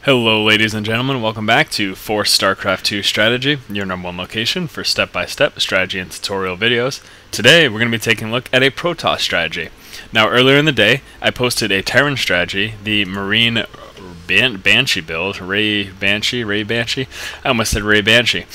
Hello ladies and gentlemen, welcome back to StarCraft 2 Strategy, your number one location for step-by-step strategy and tutorial videos. Today we're going to be taking a look at a Protoss strategy. Now earlier in the day I posted a Terran strategy, the Marine Banshee build, Ray Banshee, I almost said Ray Banshee.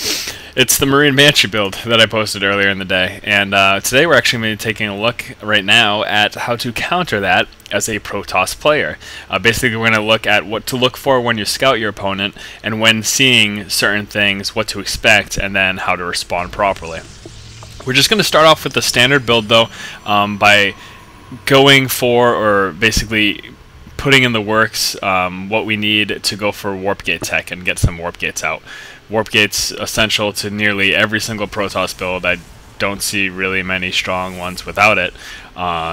It's the Marine Banshee build that I posted earlier in the day, and today we're actually going to be taking a look right now at how to counter that as a Protoss player. Basically we're going to look at what to look for when you scout your opponent, and when seeing certain things, what to expect, and then how to respond properly. We're just going to start off with the standard build though, by going for, or basically putting in the works what we need to go for warp gate tech and get some warp gates out. Warp gates essential to nearly every single Protoss build. I don't see really many strong ones without it.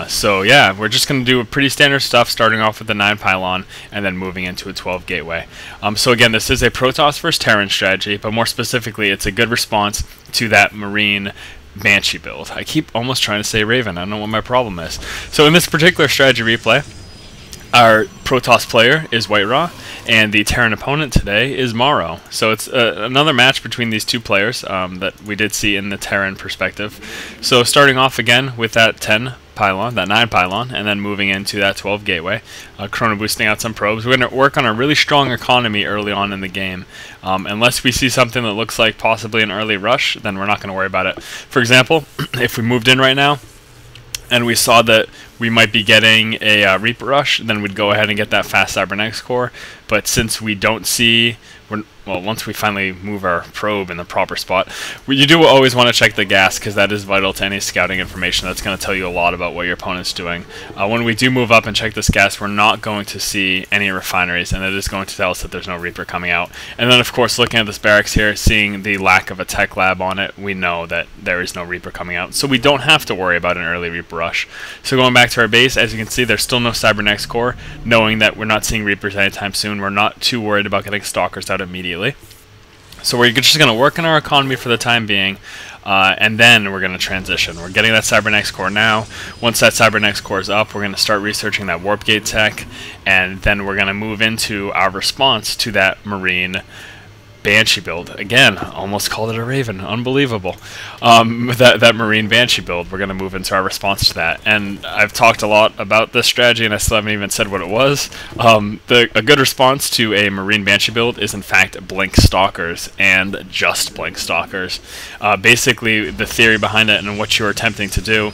So yeah, we're just going to do a pretty standard stuff, starting off with the 9 Pylon and then moving into a 12 gateway. So again, this is a Protoss versus Terran strategy, but more specifically it's a good response to that Marine Banshee build. I keep almost trying to say Raven, I don't know what my problem is. So in this particular strategy replay, our Protoss player is White Raw, and the Terran opponent today is Morrow. So it's another match between these two players that we did see in the Terran perspective. So starting off again with that 10 Pylon, that 9 Pylon, and then moving into that 12 gateway, chrono boosting out some probes. We're going to work on a really strong economy early on in the game. Unless we see something that looks like possibly an early rush, then we're not going to worry about it. For example, if we moved in right now, and we saw that we might be getting a Reaper Rush, then we'd go ahead and get that fast Cybernetics Core. But since we don't see, well, once we finally move our probe in the proper spot, you do always want to check the gas, because that is vital to any scouting information. That's going to tell you a lot about what your opponent's doing. When we do move up and check this gas, we're not going to see any refineries, and it is going to tell us that there's no Reaper coming out. And then of course, looking at this barracks here, seeing the lack of a tech lab on it, we know that there is no Reaper coming out. So we don't have to worry about an early Reaper rush. So going back to our base, as you can see, there's still no Cybernetics Core. Knowing that we're not seeing Reapers anytime soon, we're not too worried about getting Stalkers out immediately. So we're just going to work on our economy for the time being, and then we're going to transition. We're getting that Cybernetics Core now. Once that Cybernetics Core is up, we're going to start researching that warp gate tech, and then we're going to move into our response to that Marine Banshee build. Again, almost called it a Raven. Unbelievable. That Marine Banshee build, we're going to move into our response to that. And I've talked a lot about this strategy, and I still haven't even said what it was. A good response to a Marine Banshee build is, in fact, blink Stalkers, and just blink Stalkers. Basically, the theory behind it and what you're attempting to do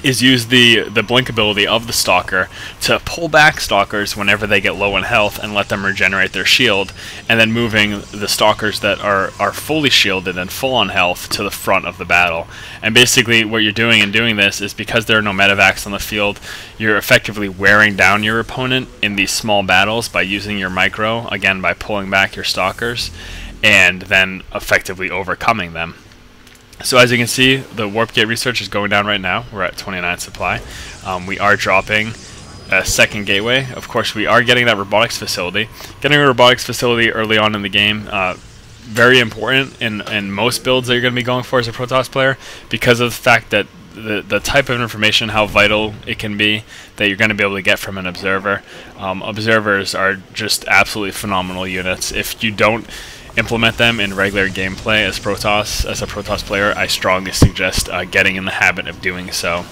is use the blink ability of the Stalker to pull back Stalkers whenever they get low in health and let them regenerate their shield, and then moving the Stalkers that are fully shielded and full on health to the front of the battle. And basically what you're doing in doing this is, because there are no medevacs on the field, you're effectively wearing down your opponent in these small battles by using your micro, again by pulling back your Stalkers, and then effectively overcoming them. So as you can see, the warp gate research is going down right now. We're at 29 supply. We are dropping a second gateway. Of course, we are getting that Robotics Facility. Getting a Robotics Facility early on in the game, very important in most builds that you're going to be going for as a Protoss player, because of the fact that the type of information, how vital it can be, that you're going to be able to get from an observer. Observers are just absolutely phenomenal units. If you don't implement them in regular gameplay as a Protoss player, I strongly suggest getting in the habit of doing so.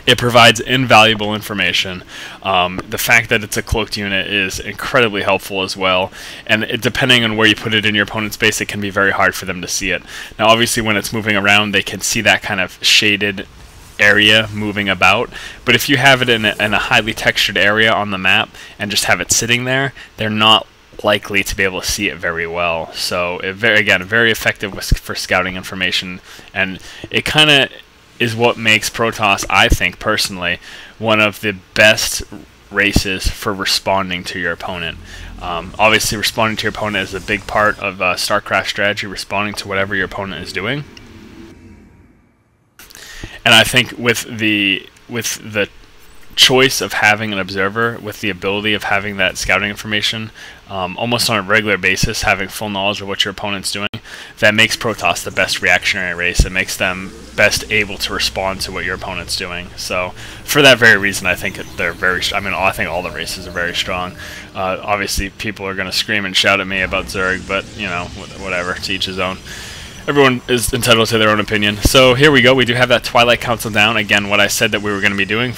It provides invaluable information. The fact that it's a cloaked unit is incredibly helpful as well, and depending on where you put it in your opponent's base, it can be very hard for them to see it. Now obviously when it's moving around, they can see that kind of shaded area moving about, but if you have it in a highly textured area on the map and just have it sitting there, they're not likely to be able to see it very well. So again, very effective for scouting information, and it kind of is what makes Protoss, I think personally, one of the best races for responding to your opponent. Obviously responding to your opponent is a big part of StarCraft strategy, responding to whatever your opponent is doing. And I think with the choice of having an observer, with the ability of having that scouting information almost on a regular basis, having full knowledge of what your opponent's doing, that makes Protoss the best reactionary race. It makes them best able to respond to what your opponent's doing. So for that very reason, I think they're very, I think all the races are very strong. Obviously people are going to scream and shout at me about Zerg, but you know, whatever, to each his own. Everyone is entitled to their own opinion. So here we go. We do have that Twilight Council down. Again, what I said that we were going to be doing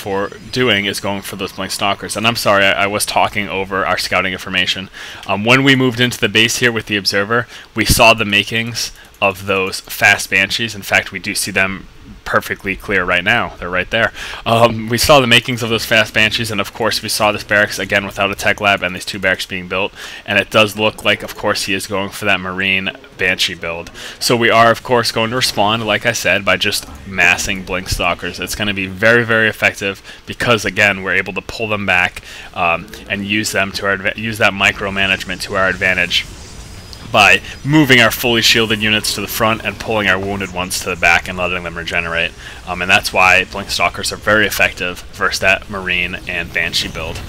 is going for those blink stalkers. And I'm sorry, I was talking over our scouting information. When we moved into the base here with the observer, we saw the makings of those fast Banshees. In fact, we do see them perfectly clear right now. They're right there. We saw the makings of those fast Banshees, and of course we saw this barracks again without a tech lab and these 2 barracks being built, and it does look like, of course, he is going for that Marine Banshee build. So we are, of course, going to respond, like I said, by just massing blink stalkers. It's going to be very, very effective because, again, we're able to pull them back and use them to use that micromanagement to our advantage by moving our fully shielded units to the front and pulling our wounded ones to the back and letting them regenerate. And that's why blink stalkers are very effective versus that Marine and Banshee build.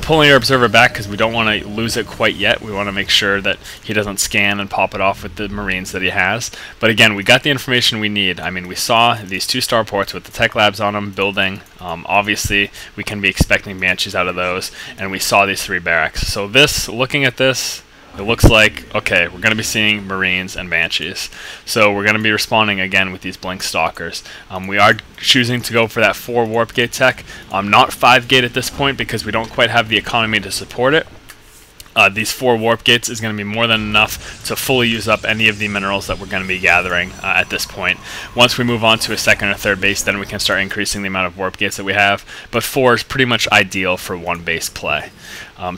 Pulling our observer back because we don't want to lose it quite yet. We want to make sure that he doesn't scan and pop it off with the Marines that he has. But again, we got the information we need. I mean, we saw these 2 starports with the tech labs on them building. Obviously, we can be expecting Banshees out of those. And we saw these 3 barracks. So this, looking at this, it looks like, okay, we're going to be seeing Marines and Banshees. So we're going to be responding again with these blink stalkers. We are choosing to go for that 4 warp gate tech. Not 5 gate at this point because we don't quite have the economy to support it. These 4 warp gates is going to be more than enough to fully use up any of the minerals that we're going to be gathering at this point. Once we move on to a 2nd or 3rd base, then we can start increasing the amount of warp gates that we have. But 4 is pretty much ideal for 1 base play.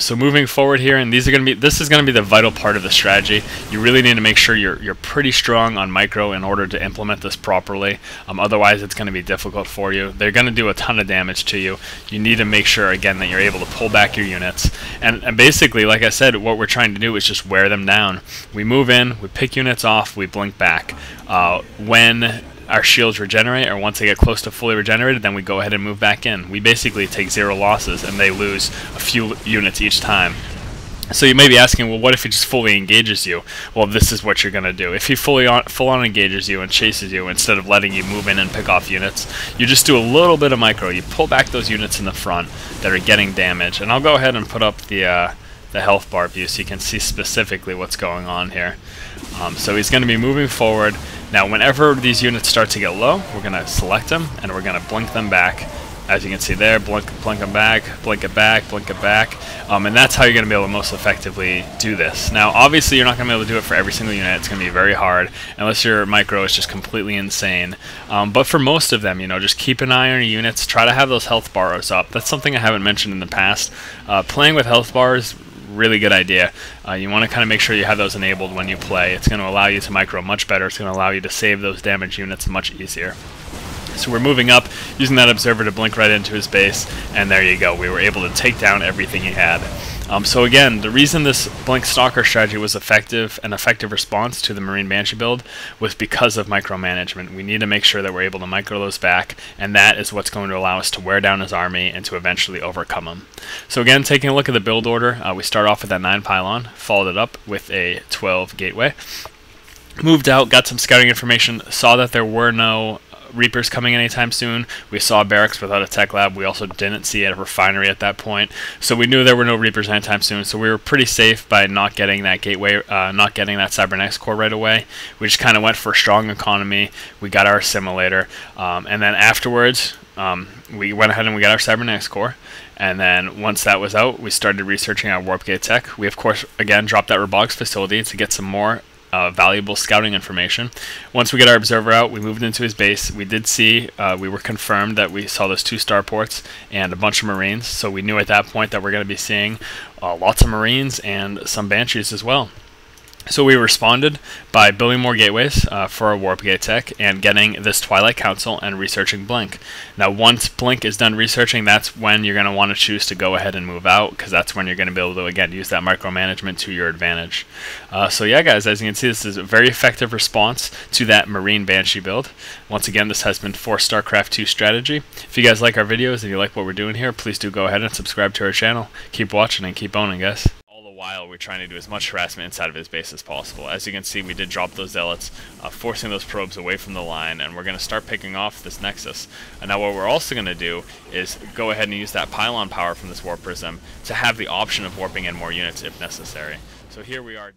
So moving forward here, and this is going to be the vital part of the strategy. You really need to make sure you're pretty strong on micro in order to implement this properly. Otherwise, it's going to be difficult for you. They're going to do a ton of damage to you. You need to make sure again that you're able to pull back your units. And basically, like I said, what we're trying to do is just wear them down. We move in, we pick units off, we blink back. When our shields regenerate, or once they get close to fully regenerated, then we go ahead and move back in. We basically take 0 losses, and they lose a few units each time. So you may be asking, well, what if he just fully engages you? Well, this is what you're going to do. If he full-on engages you and chases you, instead of letting you move in and pick off units, you just do a little bit of micro. You pull back those units in the front that are getting damage. And I'll go ahead and put up the health bar view so you can see specifically what's going on here. So he's going to be moving forward. Now, whenever these units start to get low, we're going to select them, and we're going to blink them back. As you can see there, blink them back, blink it back, blink it back. And that's how you're going to be able to most effectively do this. Now, obviously, you're not going to be able to do it for every single unit. It's going to be very hard, unless your micro is just completely insane. But for most of them, you know, just keep an eye on your units. Try to have those health bars up. That's something I haven't mentioned in the past. Playing with health bars, really good idea. You want to kind of make sure you have those enabled when you play. It's going to allow you to micro much better. It's going to allow you to save those damaged units much easier. So we're moving up, using that observer to blink right into his base, and there you go. We were able to take down everything he had. So again, the reason this blink stalker strategy was an effective response to the Marine Banshee build was because of micromanagement. We need to make sure that we're able to micro those back, and that is what's going to allow us to wear down his army and to eventually overcome him. So again, taking a look at the build order, we start off with that 9 pylon, followed it up with a 12 gateway. Moved out, got some scouting information, saw that there were no Reapers coming anytime soon. We saw barracks without a tech lab. We also didn't see a refinery at that point, so we knew there were no Reapers anytime soon. So we were pretty safe by not getting that gateway, not getting that Cybernetics Core right away. We just kind of went for a strong economy. We got our Assimilator, and then afterwards, we went ahead and we got our Cybernetics Core. And then once that was out, we started researching our warp gate tech. We of course again dropped that Robotics Facility to get some more valuable scouting information. Once we get our observer out, we moved into his base. We did see, we were confirmed that we saw those 2 starports and a bunch of Marines, so we knew at that point that we're going to be seeing lots of Marines and some Banshees as well. So we responded by building more gateways for our warp gate tech and getting this Twilight Council and researching Blink. Now once Blink is done researching, that's when you're going to want to choose to go ahead and move out, because that's when you're going to be able to again use that micromanagement to your advantage. So yeah guys, as you can see, this is a very effective response to that Marine Banshee build. Once again, this has been for StarCraft 2 strategy. If you guys like our videos and you like what we're doing here, please do go ahead and subscribe to our channel. Keep watching and keep owning, guys. while we're trying to do as much harassment inside of his base as possible. As you can see, we did drop those zealots, forcing those probes away from the line, and we're going to start picking off this nexus. And now what we're also going to do is go ahead and use that pylon power from this warp prism to have the option of warping in more units if necessary. So here we are.